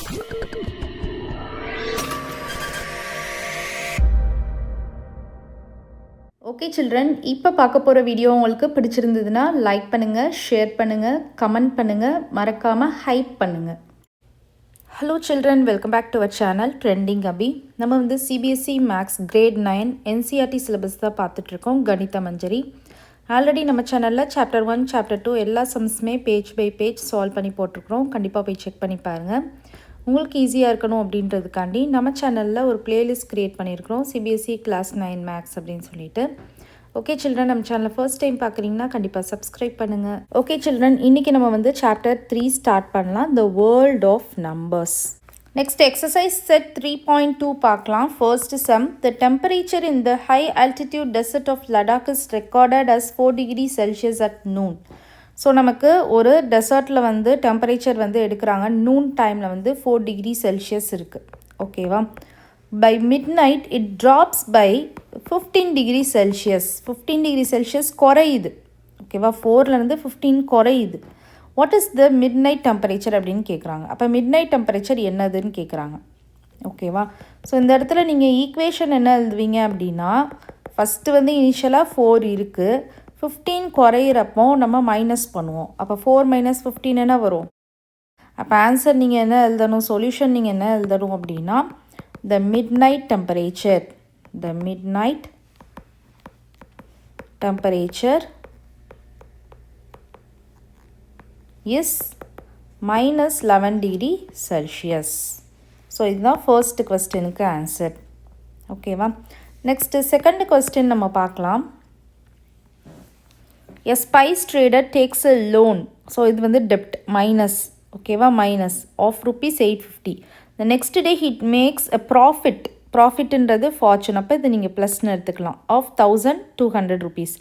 Okay children, இப்போ பார்க்க போகிற வீடியோ உங்களுக்கு பிடிச்சிருந்ததுன்னா லைக் பண்ணுங்கள், ஷேர் பண்ணுங்கள், கமெண்ட் பண்ணுங்கள், மறக்காமல் ஹைப் பண்ணுங்கள். Hello children, welcome back to our channel trending Abhi. நம்ம வந்து CBSE maths grade 9 NCERT syllabus தான் பார்த்துட்ருக்கோம், கணித மஞ்சரி. ஆல்ரெடி நம்ம சேனலில் சாப்டர் 1 சாப்டர் 2 எல்லா சம்ஸுமே பேஜ் பை பேஜ் சால்வ் பண்ணி போட்டிருக்கிறோம். கண்டிப்பாக போய் செக் பண்ணி பாருங்கள். உங்களுக்கு ஈஸியாக இருக்கணும் அப்படின்றதுக்காண்டி நம்ம சேனலில் ஒரு பிளேலிஸ்ட் க்ரியேட் பண்ணியிருக்கிறோம், CBSE Class 9 மேக்ஸ் அப்படின்னு சொல்லிட்டு. ஓகே சில்ட்ரன், நம்ம சேனலை ஃபர்ஸ்ட் டைம் பார்க்குறீங்கன்னா கண்டிப்பாக சப்ஸ்கிரைப் பண்ணுங்கள். ஓகே சில்ட்ரன், இன்றைக்கி நம்ம வந்து சாப்டர் 3 ஸ்டார்ட் பண்ணலாம், the world of numbers. Next exercise set 3.2 பார்க்கலாம். First sum, the temperature in the high altitude desert of Ladakh is recorded as 4 degree Celsius at noon. So நமக்கு ஒரு டெசர்ட்டில் வந்து டெம்பரேச்சர் வந்து எடுக்கிறாங்க, நூன் டைமில் வந்து 4 டிகிரி செல்சியஸ் இருக்குது. ஓகேவா? By mid night it drops by 15 degree Celsius. 15 degree Celsius குறையுது. ஓகேவா? 4லேருந்து 15 குறையுது. What is the mid night temperature அப்படின்னு கேட்குறாங்க. அப்போ மிட் நைட் டெம்பரேச்சர் என்னதுன்னு கேட்குறாங்க. ஓகேவா? ஸோ இந்த இடத்துல நீங்கள் ஈக்குவேஷன் என்ன எழுதுவீங்க அப்படின்னா, ஃபஸ்ட்டு வந்து இனிஷியலாக 4 இருக்குது, 15 குறையிறப்போ நம்ம மைனஸ் பண்ணுவோம். அப்போ 4 - 15 என்ன வரும்? அப்போ ஆன்சர் நீங்கள் என்ன எழுதணும், சொல்யூஷன் நீங்கள் என்ன எழுதணும் அப்படின்னா, the mid night temperature, the mid night temperature is -11 degree Celsius. So இதுதான் ஃபர்ஸ்ட் கொஸ்டினுக்கு ஆன்சர். ஓகேவா? நெக்ஸ்ட்டு செகண்ட் கொஸ்டின் நம்ம பார்க்கலாம். A spice trader takes a loan. So இது வந்து டெப்ட் மைனஸ். ஓகேவா? Minus of ₹850. The next day he makes a profit. ப்ராஃபிட்ன்றது ஃபார்ச்சூன். அப்போ இது நீங்கள் ப்ளஸ்ன்னு எடுத்துக்கலாம். Of ₹1,200.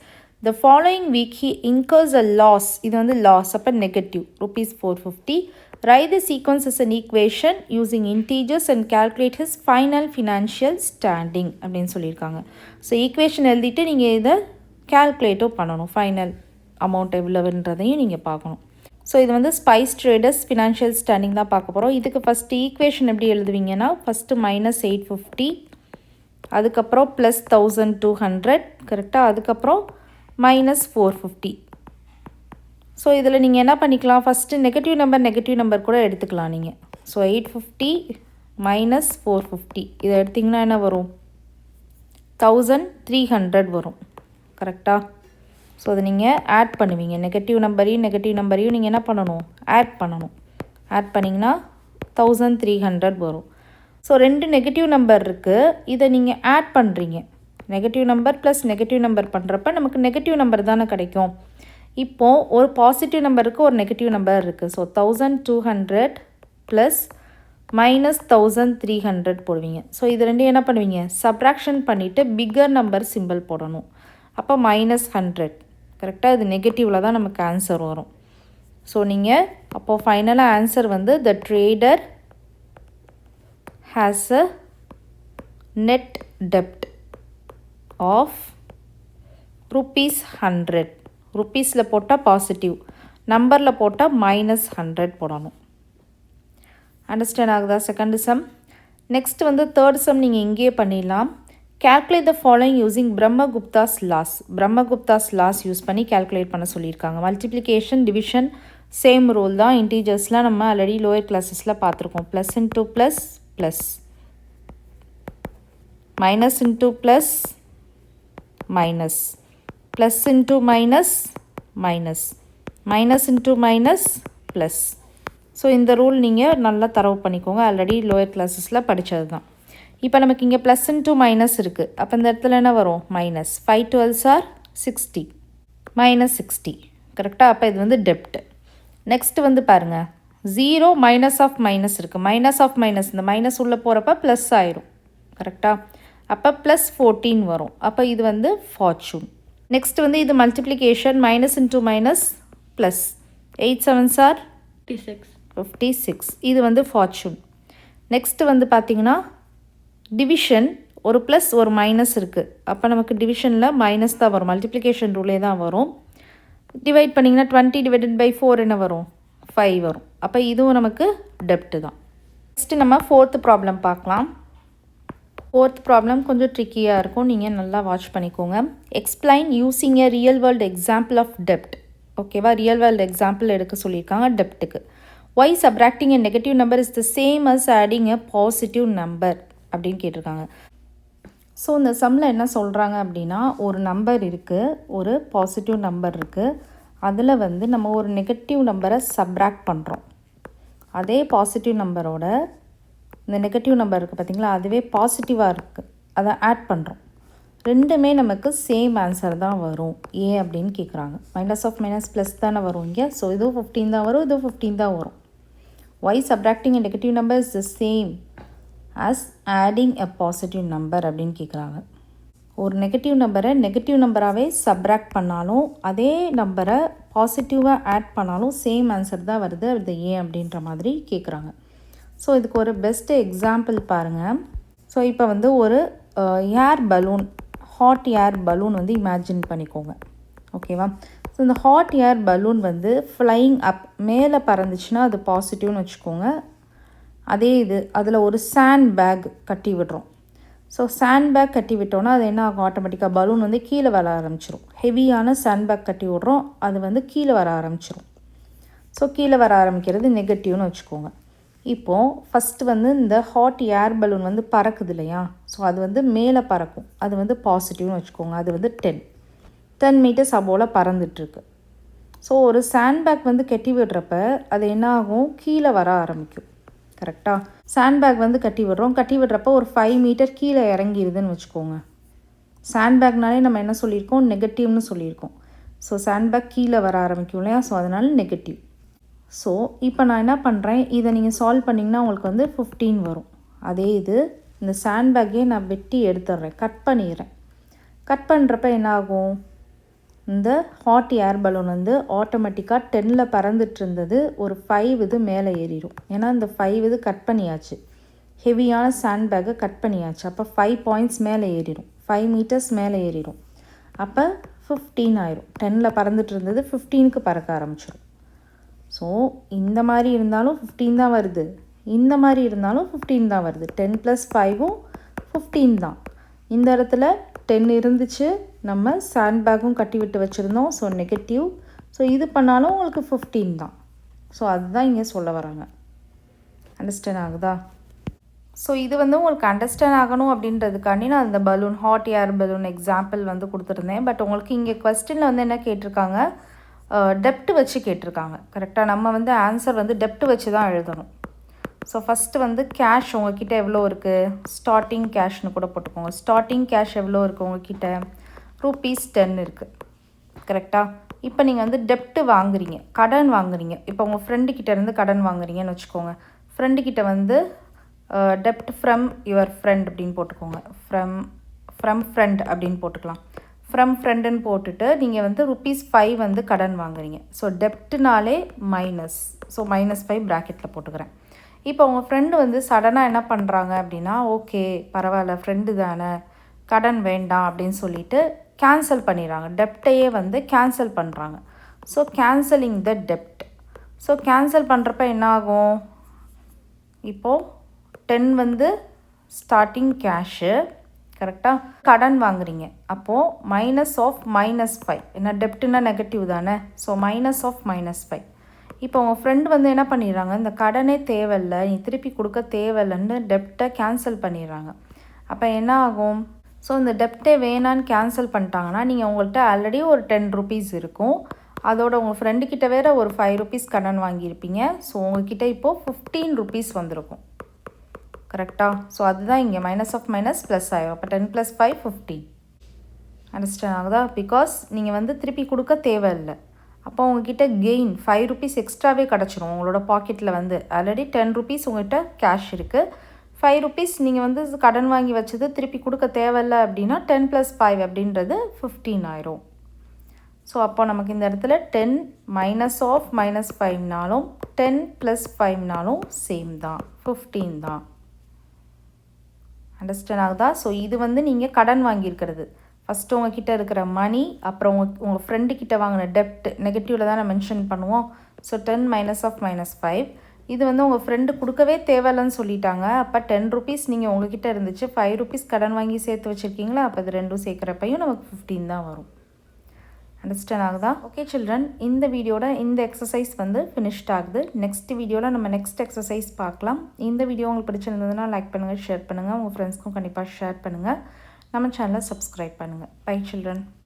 The following week he incurs a loss. இது வந்து லாஸ், அப்போ negative ₹450. Write the sequence as an equation using integers and calculate his final financial standing அப்படின்னு சொல்லியிருக்காங்க. ஸோ ஈக்குவேஷன் எழுதிட்டு நீங்கள் இதை கேல்குலேட்டும் பண்ணணும், ஃபைனல் அமௌண்ட் எவ்வளவுன்றதையும் நீங்கள் பார்க்கணும். ஸோ இது வந்து ஸ்பைஸ் ட்ரேடர்ஸ் ஃபினான்ஷியல் ஸ்டாண்டிங் தான் பார்க்க போகிறோம். இதுக்கு ஃபஸ்ட்டு ஈக்குவேஷன் எப்படி எழுதுவீங்கன்னா, ஃபஸ்ட்டு -850, அதுக்கப்புறம் +1200, கரெக்டாக, அதுக்கப்புறம் -450. ஸோ இதில் நீங்கள் என்ன பண்ணிக்கலாம், ஃபஸ்ட்டு நெகட்டிவ் நம்பர் கூட எடுத்துக்கலாம் நீங்கள். ஸோ 850 - 450 இதை எடுத்திங்கன்னா என்ன வரும், 1300 வரும். கரெக்டாக? ஸோ அதை நீங்கள் ஆட் பண்ணுவீங்க, நெகட்டிவ் நம்பரையும் நீங்கள் என்ன பண்ணணும், ஆட் பண்ணணும். ஆட் பண்ணிங்கன்னா 1300 வரும். ஸோ 2 நெகட்டிவ் நம்பர் இருக்குது, இதை நீங்கள் ஆட் பண்ணுறீங்க. Negative number plus negative number பண்ணுறப்ப நமக்கு நெகட்டிவ் நம்பர் தானே கிடைக்கும். இப்போது ஒரு பாசிட்டிவ் நம்பருக்கு ஒரு நெகட்டிவ் நம்பர் இருக்குது. ஸோ 1200 ப்ளஸ் -1300 போடுவீங்க. ஸோ இது ரெண்டும் என்ன பண்ணுவீங்க, சப்ராக்ஷன் பண்ணிவிட்டு பிக்கர் நம்பர் சிம்பிள் போடணும். அப்போ -100. கரெக்டாக? இது நெகட்டிவில் தான் நமக்கு ஆன்சர் வரும். ஸோ நீங்கள் அப்போது ஃபைனலாக ஆன்சர் வந்து the trader has a net டெப்ட் ஆஃப் ₹100. ருப்பீஸில் போட்டால் பாசிட்டிவ், நம்பரில் போட்டால் -100 போடணும். அண்டர்ஸ்டாண்ட் ஆகுதா செகண்ட் சம்? நெக்ஸ்ட் வந்து தேர்ட் சம் நீங்கள் இங்கேயே பண்ணிடலாம். Calculate the following using Brahmagupta's laws. Brahmagupta's laws use பண்ணி calculate பண்ண சொல்லியிருக்காங்க. மல்டிப்ளிகேஷன், டிவிஷன் சேம் ரூல் தான். இன்டீஜர்ஸ்லாம் நம்ம ஆல்ரெடி லோயர் கிளாஸஸில் பார்த்துருக்கோம். Plus into plus plus, minus into plus minus, plus into minus minus, minus into minus plus. So இந்த rule நீங்கள் நல்லா தரவு பண்ணிக்கோங்க, ஆல்ரெடி லோயர் கிளாஸஸில் படித்தது தான். இப்போ நமக்கு இங்கே ப்ளஸ் இன்ட்டு மைனஸ் இருக்குது. அப்போ இந்த இடத்துல என்ன வரும், மைனஸ். 5 12s are 60, -60. கரெக்டாக? அப்போ இது வந்து டெப்ட். நெக்ஸ்ட் வந்து பாருங்கள், 0 மைனஸ் ஆஃப் மைனஸ் இருக்குது. மைனஸ் ஆஃப் மைனஸ், இந்த மைனஸ் உள்ளே போகிறப்ப ப்ளஸ் ஆயிரும். கரெக்டாக? அப்போ +14 வரும். அப்போ இது வந்து ஃபார்ச்சூன். நெக்ஸ்ட் வந்து இது multiplication, minus into minus plus. 8 7s are 56. இது வந்து ஃபார்ச்சூன். நெக்ஸ்ட்டு வந்து பார்த்திங்கன்னா டிவிஷன், ஒரு ப்ளஸ் ஒரு மைனஸ் இருக்குது. அப்போ நமக்கு டிவிஷனில் மைனஸ் தான் வரும், மல்டிப்ளிகேஷன் ரூலே தான் வரும். டிவைட் பண்ணிங்கன்னா 20 ÷ 4 என்ன வரும், 5 வரும். அப்போ இதுவும் நமக்கு டெப்ட்டு தான். நெக்ஸ்ட்டு நம்ம 4th ப்ராப்ளம் பார்க்கலாம். 4th ப்ராப்ளம் கொஞ்சம் ட்ரிக்கியாக இருக்கும், நீங்கள் நல்லா வாட்ச் பண்ணிக்கோங்க. Explain using a real world example of டெப்ட். ஓகேவா, ரியல் வேர்ல்டு எக்ஸாம்பிள் எடுக்க சொல்லியிருக்காங்க டெப்ட்டுக்கு. Why subtracting a negative number is the same as adding a positive number அப்படின்னு கேட்டிருக்காங்க. ஸோ இந்த சம்மில் என்ன சொல்கிறாங்க அப்படின்னா, ஒரு நம்பர் இருக்குது, ஒரு பாசிட்டிவ் நம்பர் இருக்குது, அதில் வந்து நம்ம ஒரு நெகட்டிவ் நம்பரை சப்ராக்ட் பண்ணுறோம். அதே பாசிட்டிவ் நம்பரோட இந்த நெகட்டிவ் நம்பர் இருக்குது பார்த்திங்களா, அதுவே பாசிட்டிவாக இருக்குது, அதை ஆட் பண்ணுறோம். ரெண்டுமே நமக்கு சேம் ஆன்சர் தான் வரும். ஏன் அப்படின்னு கேட்குறாங்க. மைனஸ் ஆஃப் மைனஸ் ப்ளஸ் தானே வரும் இங்கே. ஸோ இதுவும் 15 தான் வரும், இதுவும் 15 தான் வரும். Why subtracting a negative number is the same as adding a positive number அப்படின்னு கேட்குறாங்க. ஒரு நெகட்டிவ் நம்பரை நெகட்டிவ் நம்பராகவே சப்ராக்ட் பண்ணாலும் அதே நம்பரை பாசிட்டிவாக ஆட் பண்ணாலும் சேம் ஆன்சர் தான் வருது. அது ஏன் அப்படின்ற மாதிரி கேட்குறாங்க. ஸோ இதுக்கு ஒரு பெஸ்ட்டு எக்ஸாம்பிள் பாருங்கள். ஸோ இப்போ வந்து ஒரு air balloon, hot air balloon வந்து இமேஜின் பண்ணிக்கோங்க. ஓகேவா. ஸோ இந்த ஹாட் ஏர் பலூன் வந்து ஃப்ளையிங் அப், மேலே பறந்துச்சுன்னா அது பாசிட்டிவ்னு வச்சுக்கோங்க. அதே இது அதில் ஒரு சாண்ட் பேக் கட்டி விடுறோம். ஸோ சாண்ட் பேக் கட்டி விட்டோன்னா அது என்ன ஆகும், ஆட்டோமேட்டிக்காக பலூன் வந்து கீழே வர ஆரம்பிச்சிடும். ஹெவியான சாண்ட் பேக் கட்டி விட்றோம், அது வந்து கீழே வர ஆரம்பிச்சிடும். ஸோ கீழே வர ஆரம்பிக்கிறது நெகட்டிவ்னு வச்சுக்கோங்க. இப்போது ஃபஸ்ட்டு வந்து இந்த ஹாட் ஏர் பலூன் வந்து பறக்குது இல்லையா, ஸோ அது வந்து மேலே பறக்கும், அது வந்து பாசிட்டிவ்னு வச்சுக்கோங்க. அது வந்து 10 மீட்டர்ஸ் அபோல் பறந்துட்டுருக்கு. ஸோ ஒரு சாண்ட் பேக் வந்து கட்டி விடுறப்ப அது என்ன ஆகும், கீழே வர ஆரம்பிக்கும். கரெக்டாக சாண்ட் பேக் வந்து கட்டி விடுறோம், கட்டி விடுறப்போ ஒரு 5 மீட்டர் கீழே இறங்கிடுதுன்னு வச்சுக்கோங்க. சாண்ட் பேக்னாலே நம்ம என்ன சொல்லியிருக்கோம், நெகட்டிவ்னு சொல்லியிருக்கோம். ஸோ சாண்ட் பேக் கீழே வர ஆரம்பிக்கும் இல்லையா, ஸோ அதனால் நெகட்டிவ். ஸோ இப்போ நான் என்ன பண்ணுறேன், இதை நீங்கள் சால்வ் பண்ணிங்கன்னா உங்களுக்கு வந்து 15 வரும். அதே இது இந்த சாண்ட் பேக்கே நான் வெட்டி எடுத்துடுறேன், கட் பண்ணிடுறேன். கட் பண்ணுறப்ப என்ன ஆகும், இந்த ஹாட் ஏர் பலூன் வந்து ஆட்டோமேட்டிக்காக 10ல் பறந்துட்டு இருந்தது ஒரு 5 இது மேலே ஏறிடும். ஏன்னா இந்த 5 இது கட் பண்ணியாச்சு, ஹெவியான சாண்ட் பேக்கை கட் பண்ணியாச்சு. அப்போ 5 பாயிண்ட்ஸ் மேலே ஏறிடும், 5 மீட்டர்ஸ் மேலே ஏறிடும். அப்போ 15 ஆயிரும். 10ல் பறந்துட்டு இருந்தது 15க்கு பறக்க ஆரம்பிச்சிடும். ஸோ இந்த மாதிரி இருந்தாலும் 15 தான் வருது, இந்த மாதிரி இருந்தாலும் 15 தான் வருது. 10 + 5ம் 15 தான். இந்த இடத்துல 10 இருந்துச்சு, நம்ம சாண்ட் பேக்கும் கட்டி விட்டு வச்சுருந்தோம், ஸோ நெகட்டிவ். ஸோ இது பண்ணாலும் உங்களுக்கு 15 தான். ஸோ அதுதான் இங்கே சொல்ல வராங்க. அண்டர்ஸ்டாண்ட் ஆகுதா? ஸோ இது வந்து உங்களுக்கு அண்டர்ஸ்டாண்ட் ஆகணும் அப்படின்றதுக்காண்டி நான் அந்த balloon, hot air balloon example வந்து கொடுத்துருந்தேன். பட் உங்களுக்கு இங்கே கொஸ்டினில் வந்து என்ன கேட்டிருக்காங்க, டெப்ட் வச்சு கேட்டிருக்காங்க. கரெக்டாக நம்ம வந்து ஆன்சர் வந்து டெப்ட் வச்சு தான் எழுதணும். ஸோ ஃபஸ்ட்டு வந்து கேஷ் உங்கள்கிட்ட எவ்வளோ இருக்குது, ஸ்டார்டிங் கேஷ்னு கூட போட்டுக்கோங்க. ஸ்டார்டிங் கேஷ் எவ்வளோ இருக்குது உங்கள்கிட்ட, ₹10 இருக்குது. கரெக்டாக. இப்போ நீங்கள் வந்து டெப்ட்டு வாங்குறீங்க, கடன் வாங்குறீங்க. இப்போ உங்கள் ஃப்ரெண்டுக்கிட்டேருந்து கடன் வாங்குறீங்கன்னு வச்சுக்கோங்க. ஃப்ரெண்டுக்கிட்ட வந்து டெப்ட் ஃப்ரம் யுவர் ஃப்ரெண்ட் அப்படின்னு போட்டுக்கோங்க. ஃப்ரம் ஃப்ரெண்ட் அப்படின்னு போட்டுக்கலாம். ஃப்ரம் ஃப்ரெண்டுன்னு போட்டுட்டு நீங்கள் வந்து ₹5 வந்து கடன் வாங்குறீங்க. ஸோ டெப்ட்னாலே மைனஸ், ஸோ -5 ப்ராக்கெட்டில் போட்டுக்கிறேன். இப்போ உங்கள் ஃப்ரெண்டு வந்து சடனாக என்ன பண்ணுறாங்க அப்படின்னா, ஓகே பரவாயில்ல ஃப்ரெண்டு தானே, கடன் வேண்டாம் அப்படின்னு சொல்லிட்டு கேன்சல் பண்ணிடுறாங்க. டெப்டையே வந்து கேன்சல் பண்ணுறாங்க. ஸோ கேன்சலிங் த டெப்ட். ஸோ கேன்சல் பண்ணுறப்ப என்ன ஆகும், இப்போது 10 வந்து ஸ்டார்டிங் கேஷு, கரெக்டாக. கடன் வாங்குறீங்க, அப்போது -5. ஏன்னா டெப்ட்னா நெகட்டிவ் தானே, ஸோ -5. இப்போ உங்கள் ஃப்ரெண்டு வந்து என்ன பண்ணிடுறாங்க, இந்த கடனே தேவையில்லை, நீ திருப்பி கொடுக்க தேவையில்லைன்னு டெப்டை கேன்சல் பண்ணிடுறாங்க. அப்போ என்ன ஆகும், ஸோ இந்த டெப்டே வேணான்னு கேன்சல் பண்ணிட்டாங்கன்னா நீங்கள் உங்கள்கிட்ட ஆல்ரெடி ஒரு ₹10 இருக்கும், அதோட உங்கள் ஃப்ரெண்டுக்கிட்ட வேறு ஒரு ₹5 கடன் வாங்கியிருப்பீங்க. ஸோ உங்கள்கிட்ட இப்போது ₹15 வந்திருக்கும். கரெக்டாக. ஸோ அதுதான் இங்கே -of ப்ளஸ் ஆகும். அப்போ 10 + 5 15. அண்டர்ஸ்டாண்ட் ஆகுதா? பிகாஸ் நீங்கள் வந்து திருப்பி கொடுக்க தேவையில்லை. அப்போ உங்ககிட்ட கெயின் ₹5 எக்ஸ்ட்ராவே கிடச்சிரும். உங்களோட பாக்கெட்டில் வந்து ஆல்ரெடி ₹10 உங்கள்கிட்ட கேஷ் இருக்குது, ₹5 நீங்கள் வந்து கடன் வாங்கி வச்சது திருப்பி கொடுக்க தேவையில்லை அப்படின்னா 10 + 5 அப்படின்றது 15 ஆயிரும். ஸோ அப்போ நமக்கு இந்த இடத்துல 10 -of -5னாலும் 10 + 5னாலும் சேம் தான், 15 தான். அண்டர்ஸ்டாண்ட் ஆகுதா? ஸோ இது வந்து நீங்கள் கடன் வாங்கியிருக்கிறது, ஃபஸ்ட்டு உங்ககிட்ட இருக்கிற மணி, அப்புறம் உங்கள் ஃப்ரெண்டுக்கிட்ட வாங்கின டெப்ட், நெகட்டிவில் தான் நான் மென்ஷன் பண்ணுவோம். So 10 -of -5. இது வந்து உங்கள் ஃப்ரெண்டு கொடுக்கவே தேவையில்லைன்னு சொல்லிட்டாங்க. அப்போ 10 ருபீஸ் நீங்கள் உங்ககிட்ட இருந்துச்சு 5 ருபீஸ் கடன் வாங்கி சேர்த்து வச்சுருக்கீங்களா, அப்போ இது ரெண்டும் சேர்க்குறப்பையும் நமக்கு 15 தான் வரும். அண்டர்ஸ்டாண்ட் ஆகுதா? ஓகே சில்ட்ரன், இந்த வீடியோட இந்த எக்ஸசைஸ் வந்து ஃபினிஷ்ட் ஆகுது. நெக்ஸ்ட் வீடியோவில் நம்ம நெக்ஸ்ட் எக்ஸசைஸ் பார்க்கலாம். இந்த வீடியோ உங்களுக்கு பிடிச்சிருந்ததுன்னா லைக் பண்ணுங்கள், ஷேர் பண்ணுங்கள், உங்கள் ஃப்ரெண்ட்ஸ்க்கும் கண்டிப்பாக ஷேர் பண்ணுங்கள். நம்ம சேனலை சப்ஸ்கிரைப் பண்ணுங்கள். Bye children.